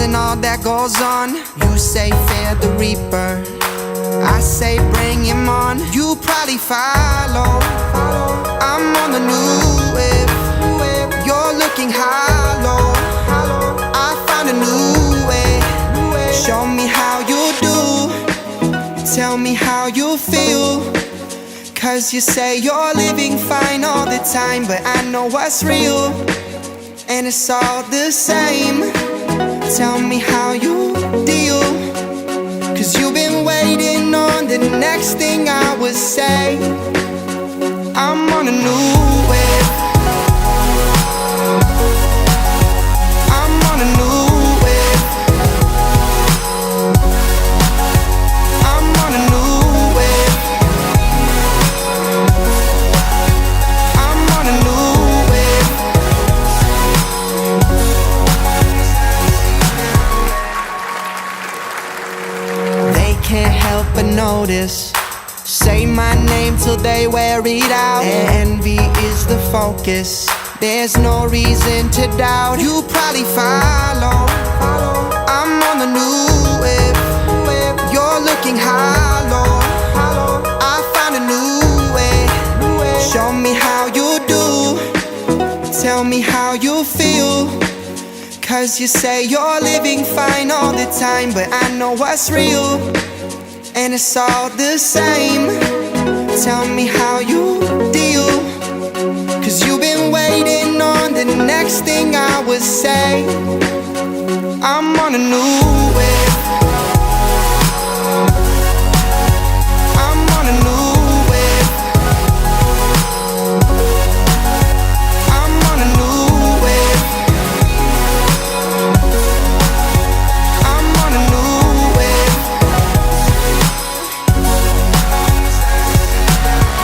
and all that goes on. You say fear the reaper, I say bring him on. You probably follow, I'm on the new wave. You're looking hollow, I found a new way. Show me how you do, tell me how you feel. Cause you say you're living fine all the time, but I know what's real, and it's all the same. Tell me how you deal, cause you've been waiting on the next thing I would say. I'm on a new wave, I'm on a new wave, I'm on a new wave, I'm on a new wave. They can't help but notice, say my name till they wear it out. Envy is the focus, there's no reason to doubt. You probably follow, I'm on the new wave. You're looking hollow, I found a new way. Show me how you do, tell me how you feel. Cause you say you're living fine all the time, but I know what's real, and it's all the same. Tell me how you deal, cause you've been waiting on the next thing I would say. I'm on a new wave, I'm on a new wave, I'm on a new wave, I'm on a new wave.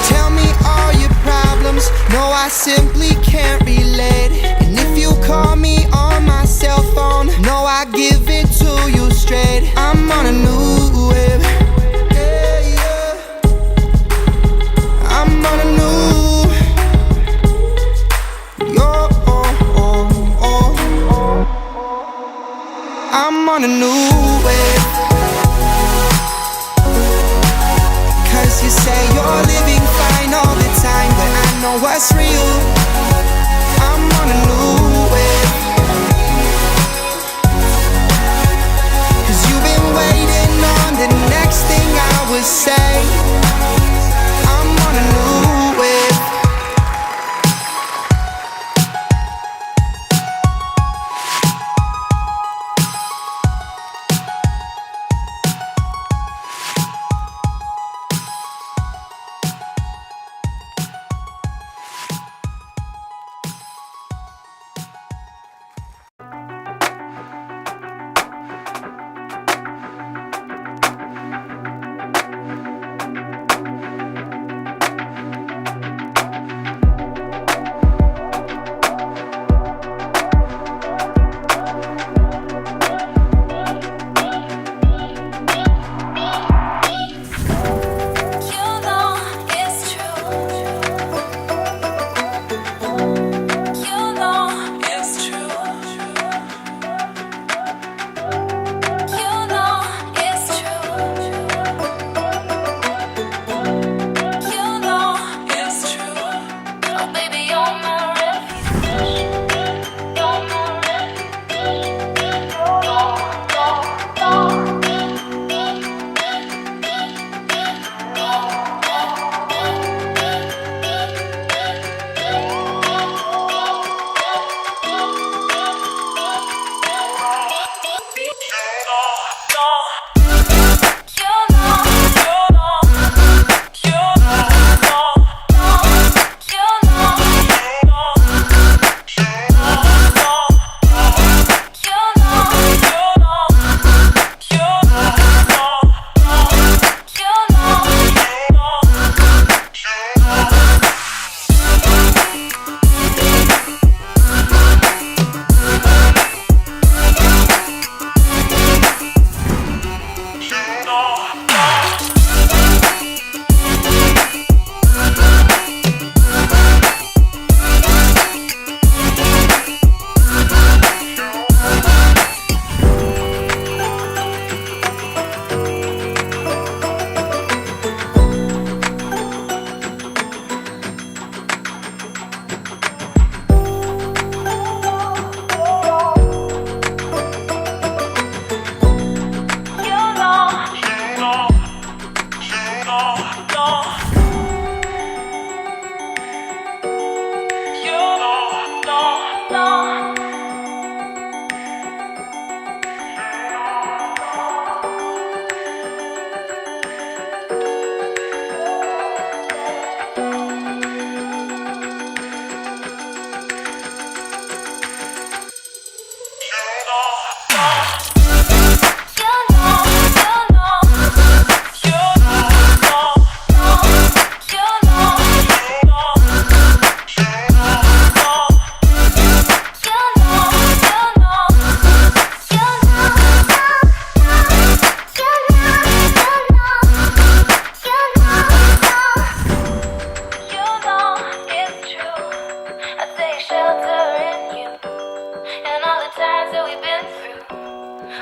Tell me all your problems, no I simply can't relate. And if you call me on my cell phone, no I give it to you straight. I'm on a new wave, yeah, yeah. I'm on a new, yo, I'm on a new wave. Cause you say you're living fine all the time, but I know what's real, I'm on a new wave. Cause you've been waiting on the next thing I would say. I'm on a new wave.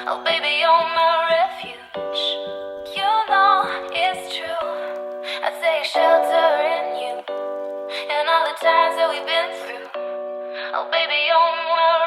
Oh baby, you're my refuge. You know it's true. I take shelter in you and all the times that we've been through. Oh baby, you're my